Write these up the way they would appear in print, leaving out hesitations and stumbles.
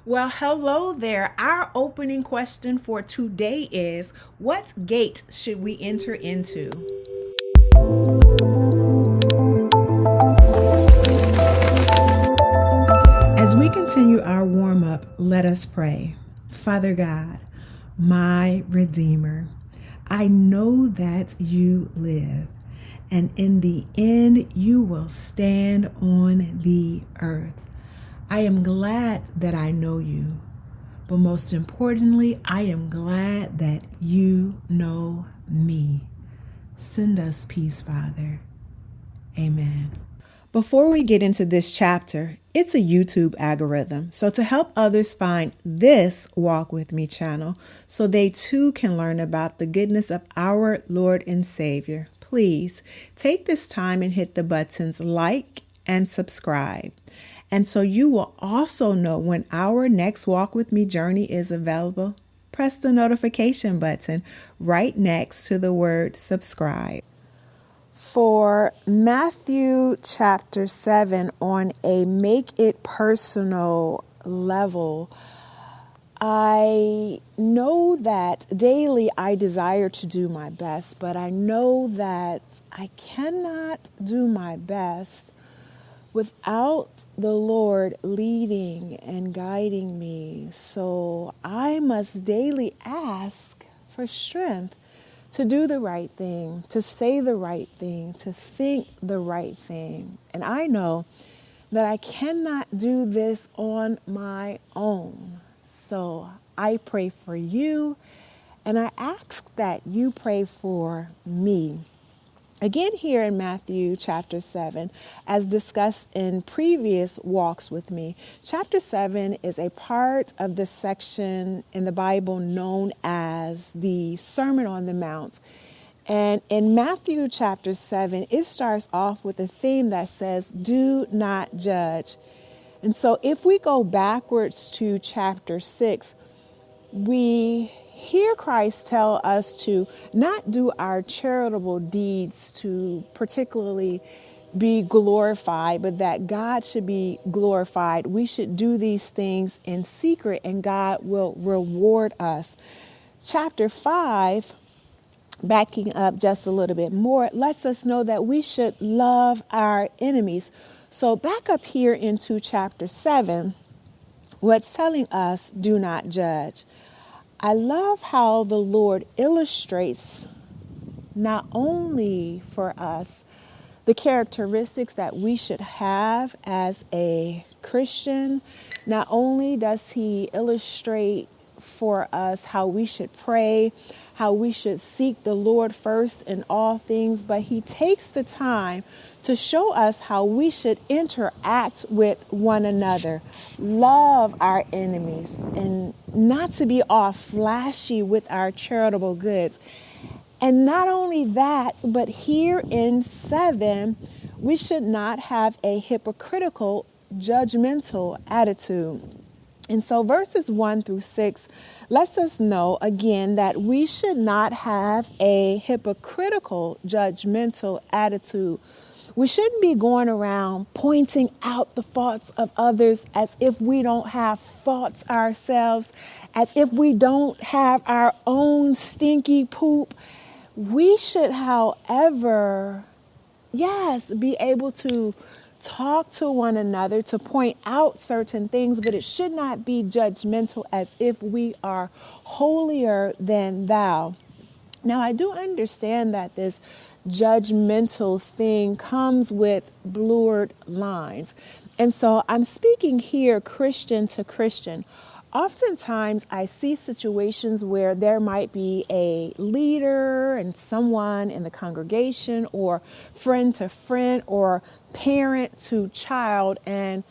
Well, hello there. Our opening question for today is, what gate should we enter into? As we continue our warm up, let us pray. Father God, my Redeemer, I know that you live, and in the end, you will stand on the earth. I am glad that I know you, but most importantly, I am glad that you know me. Send us peace, Father. Amen. Before we get into this chapter, it's a YouTube algorithm. So to help others find this Walk With Me channel so they too can learn about the goodness of our Lord and Savior, please take this time and hit the buttons like and subscribe. And so you will also know when our next Walk With Me journey is available. Press the notification button right next to the word subscribe. For Matthew chapter 7, on a make it personal level, I know that daily I desire to do my best, but I know that I cannot do my best without the Lord leading and guiding me. So I must daily ask for strength to do the right thing, to say the right thing, to think the right thing. And I know that I cannot do this on my own. So I pray for you, and I ask that you pray for me. Again, here in Matthew chapter 7, as discussed in previous walks with me, chapter 7 is a part of the section in the Bible known as the Sermon on the Mount. And in Matthew chapter 7, it starts off with a theme that says, do not judge. And so if we go backwards to chapter 6, we hear Christ tell us to not do our charitable deeds to particularly be glorified, but that God should be glorified. We should do these things in secret, and God will reward us. Chapter 5, backing up just a little bit more, lets us know that we should love our enemies. So back up here into chapter 7, what's telling us, do not judge. I love how the Lord illustrates not only for us the characteristics that we should have as a Christian, not only does he illustrate for us how we should pray, how we should seek the Lord first in all things, but he takes the time to show us how we should interact with one another, love our enemies, and not to be all flashy with our charitable goods. And not only that, but here in 7, we should not have a hypocritical, judgmental attitude. And so verses 1 through 6 lets us know again that we should not have a hypocritical, judgmental attitude. We shouldn't be going around pointing out the faults of others as if we don't have faults ourselves, as if we don't have our own stinky poop. We should, however, be able to talk to one another, to point out certain things, but it should not be judgmental as if we are holier than thou. Now, I do understand that this judgmental thing comes with blurred lines. And so I'm speaking here Christian to Christian. Oftentimes I see situations where there might be a leader and someone in the congregation, or friend to friend, or parent to child. And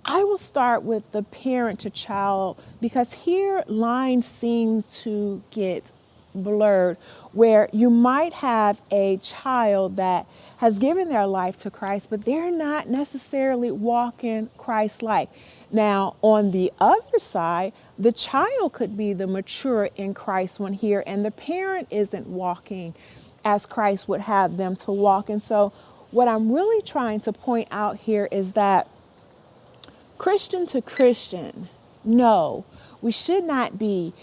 I will start with the parent to child because here lines seem to get blurred, where you might have a child that has given their life to Christ, but they're not necessarily walking Christ-like. Now, on the other side, the child could be the mature in Christ one here, and the parent isn't walking as Christ would have them to walk. And so what I'm really trying to point out here is that Christian to Christian, No, we should not be,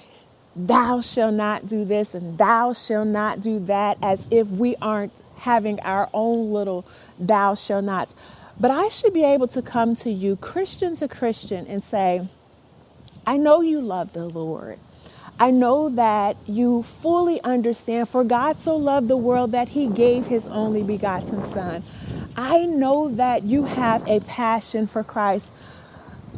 thou shall not do this and thou shall not do that, as if we aren't having our own little thou shall nots. But I should be able to come to you, Christian to Christian, and say, I know you love the Lord. I know that you fully understand, for God so loved the world that he gave his only begotten son. I know that you have a passion for Christ,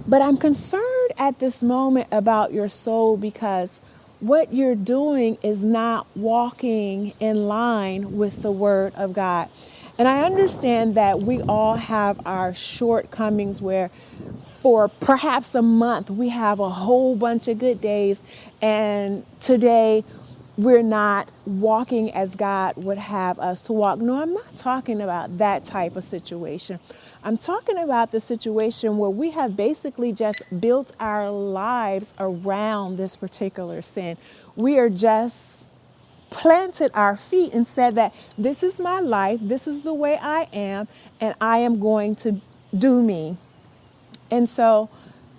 but I'm concerned at this moment about your soul, because what you're doing is not walking in line with the word of God. And I understand that we all have our shortcomings where for perhaps a month we have a whole bunch of good days, and today we're not walking as God would have us to walk. No, I'm not talking about that type of situation. I'm talking about the situation where we have basically just built our lives around this particular sin. We are just planted our feet and said that this is my life, this is the way I am, and I am going to do me. And so,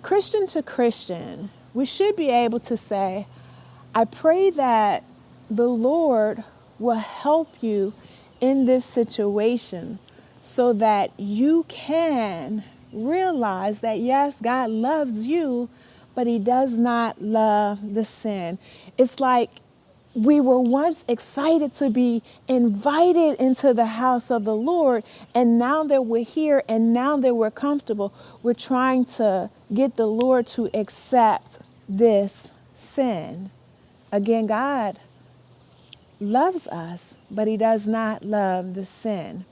Christian to Christian, we should be able to say, I pray that the Lord will help you in this situation so that you can realize that, yes, God loves you, but he does not love the sin. It's like we were once excited to be invited into the house of the Lord, and now that we're here and now that we're comfortable, we're trying to get the Lord to accept this sin. Again, God loves us, but he does not love the sin.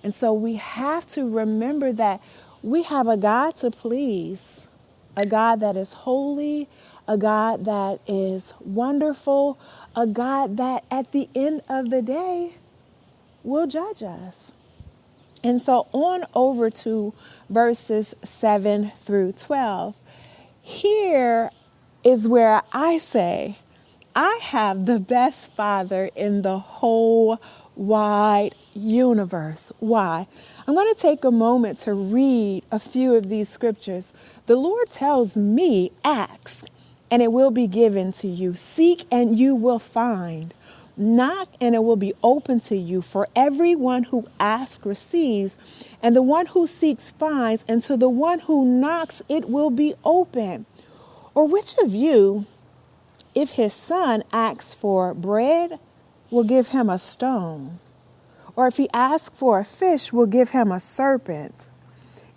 And so we have to remember that we have a God to please, a God that is holy, a God that is wonderful, a God that at the end of the day will judge us. And so on over to verses 7 through 12. Here is where I say, I have the best father in the whole wide universe. Why? I'm going to take a moment to read a few of these scriptures. The Lord tells me, ask, and it will be given to you. Seek, and you will find. Knock, and it will be open to you. For everyone who asks receives, and the one who seeks finds, and to the one who knocks it will be open. Or which of you, if his son asks for bread, will give him a stone? Or if he asks for a fish, will give him a serpent?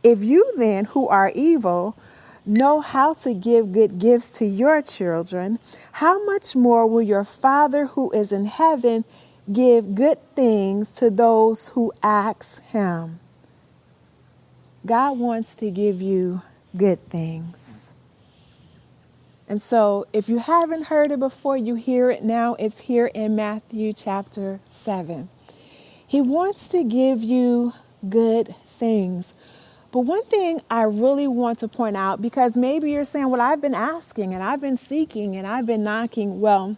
If you then, who are evil, know how to give good gifts to your children, how much more will your Father who is in heaven give good things to those who ask him? God wants to give you good things. And so if you haven't heard it before, you hear it now. It's here in Matthew chapter 7. He wants to give you good things. But one thing I really want to point out, because maybe you're saying, well, I've been asking and I've been seeking and I've been knocking. Well,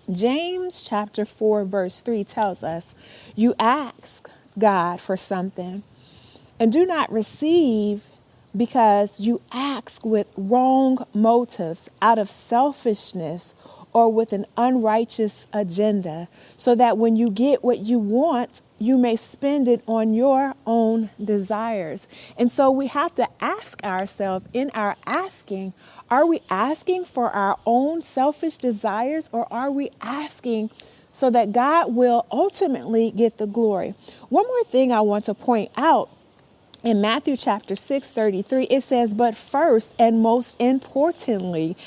James chapter 4, verse 3 tells us, you ask God for something and do not receive because you ask with wrong motives, out of selfishness or with an unrighteous agenda, so that when you get what you want, you may spend it on your own desires. And so we have to ask ourselves in our asking, are we asking for our own selfish desires, or are we asking so that God will ultimately get the glory? One more thing I want to point out. In Matthew chapter 6:33, it says, but first and most importantly,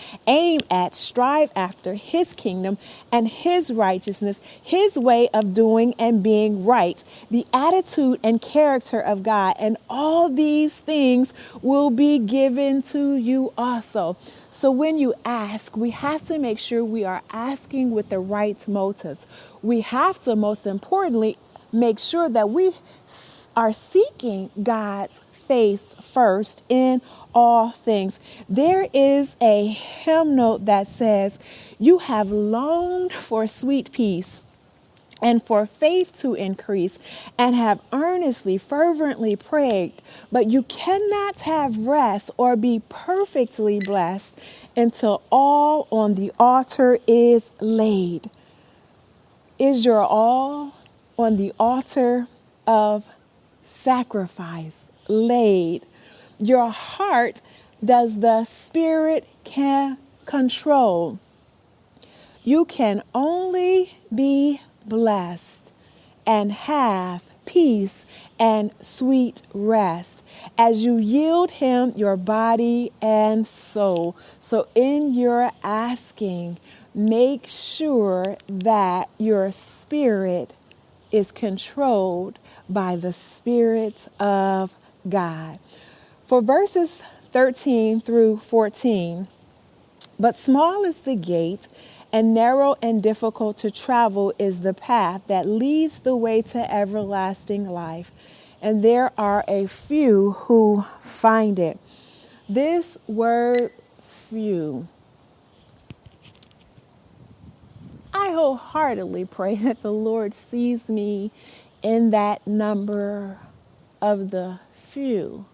strive after his kingdom and his righteousness, his way of doing and being right, the attitude and character of God, and all these things will be given to you also. So when you ask, we have to make sure we are asking with the right motives. We have to, most importantly, make sure that we are seeking God's face first in all things. There is a hymn note that says, you have longed for sweet peace and for faith to increase, and have earnestly, fervently prayed. But you cannot have rest or be perfectly blessed until all on the altar is laid. Is your all on the altar of sacrifice laid? Your heart does the Spirit can control. You can only be blessed and have peace and sweet rest as you yield him your body and soul. So in your asking, make sure that your spirit is controlled by the Spirit of God. For verses 13 through 14, but small is the gate, and narrow and difficult to travel is the path that leads the way to everlasting life, and there are a few who find it. This word few, I wholeheartedly pray that the Lord sees me in that number of the few.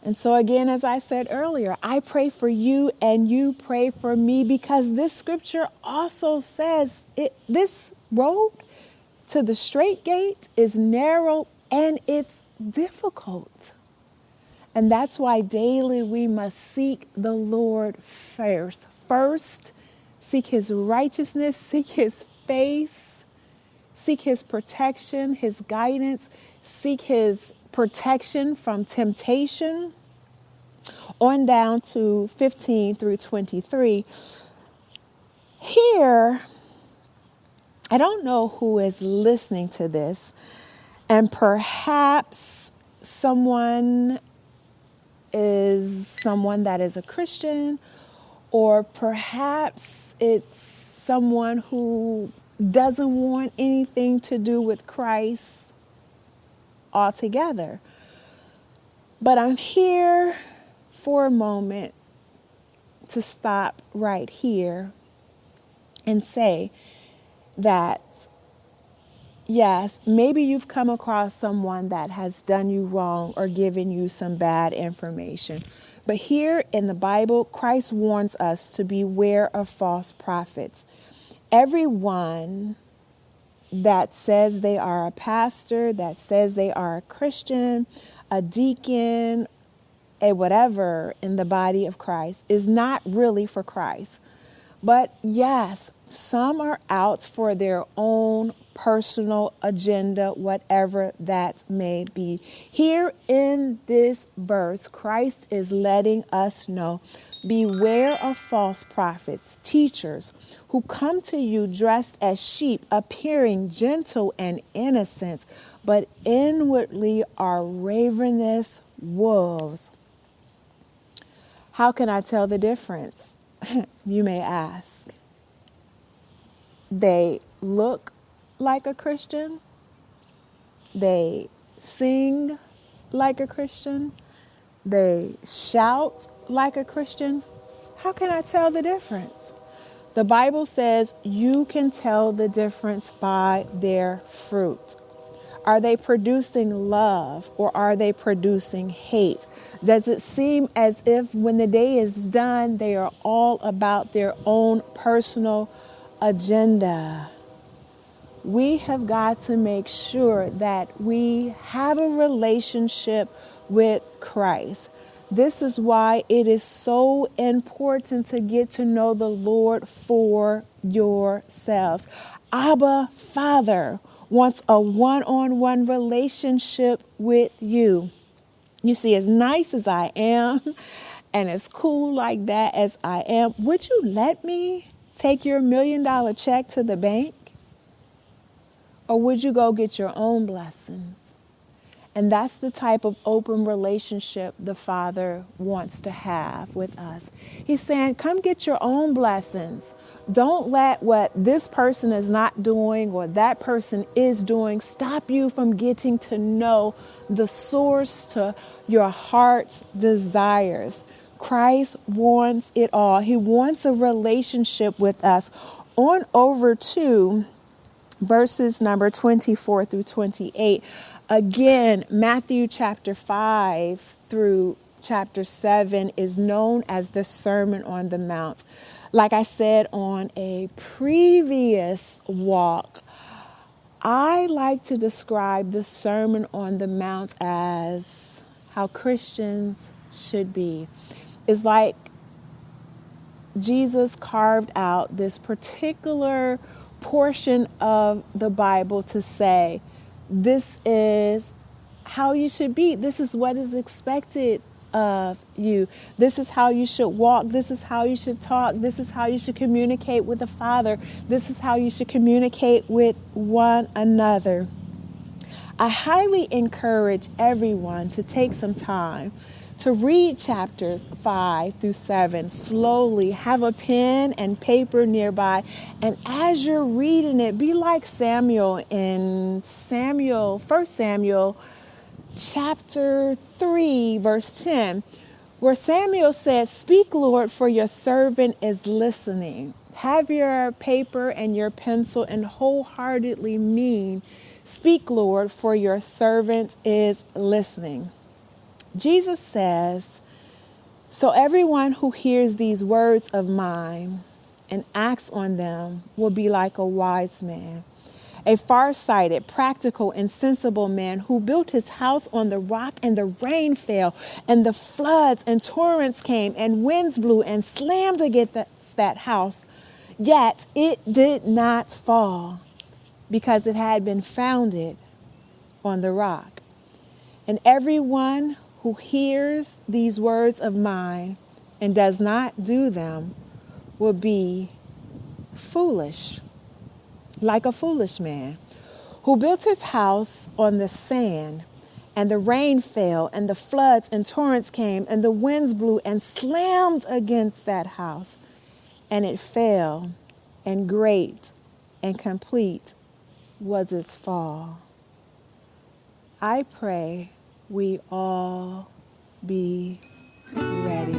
And so again, as I said earlier, I pray for you and you pray for me, because this scripture also says this road to the straight gate is narrow and it's difficult. And that's why daily we must seek the Lord first. First, seek his righteousness, seek his face, seek his protection, his guidance, seek his protection from temptation. On down to 15 through 23. Here, I don't know who is listening to this, and perhaps someone that is a Christian, or perhaps it's someone who doesn't want anything to do with Christ altogether. But I'm here for a moment to stop right here and say that, yes, maybe you've come across someone that has done you wrong or given you some bad information. But here in the Bible, Christ warns us to beware of false prophets. Everyone that says they are a pastor, that says they are a Christian, a deacon, a whatever in the body of Christ is not really for Christ. But yes, some are out for their own personal agenda, whatever that may be. Here in this verse, Christ is letting us know, beware of false prophets, teachers who come to you dressed as sheep, appearing gentle and innocent, but inwardly are ravenous wolves. How can I tell the difference? You may ask. They look like a Christian. They sing like a Christian. They shout like a Christian. How can I tell the difference? The Bible says you can tell the difference by their fruit. Are they producing love or are they producing hate? Does it seem as if when the day is done, they are all about their own personal agenda? We have got to make sure that we have a relationship with Christ. This is why it is so important to get to know the Lord for yourselves. Abba, Father, wants a one-on-one relationship with you. You see, as nice as I am and as cool like that as I am, would you let me take your $1 million check to the bank? Or would you go get your own blessings? And that's the type of open relationship the Father wants to have with us. He's saying, come get your own blessings. Don't let what this person is not doing or that person is doing stop you from getting to know the source to your heart's desires. Christ wants it all. He wants a relationship with us. On over to verses number 24 through 28. Again, Matthew chapter 5 through chapter 7 is known as the Sermon on the Mount. Like I said on a previous walk, I like to describe the Sermon on the Mount as how Christians should be. It's like Jesus carved out this particular portion of the Bible to say, this is how you should be. This is what is expected of you. This is how you should walk. This is how you should talk. This is how you should communicate with the Father. This is how you should communicate with one another. I highly encourage everyone to take some time to read chapters 5 through 7 slowly. Have a pen and paper nearby. And as you're reading it, be like Samuel in 1 Samuel chapter 3, verse 10, where Samuel said, "Speak, Lord, for your servant is listening." Have your paper and your pencil and wholeheartedly mean, "Speak, Lord, for your servant is listening." Jesus says, "So everyone who hears these words of mine and acts on them will be like a wise man, a far-sighted, practical, and sensible man who built his house on the rock, and the rain fell, and the floods and torrents came, and winds blew and slammed against that house. Yet it did not fall, because it had been founded on the rock. And everyone who hears these words of mine and does not do them will be foolish, like a foolish man who built his house on the sand, and the rain fell, and the floods and torrents came, and the winds blew and slammed against that house, and it fell, and great and complete was its fall." I pray we all be ready.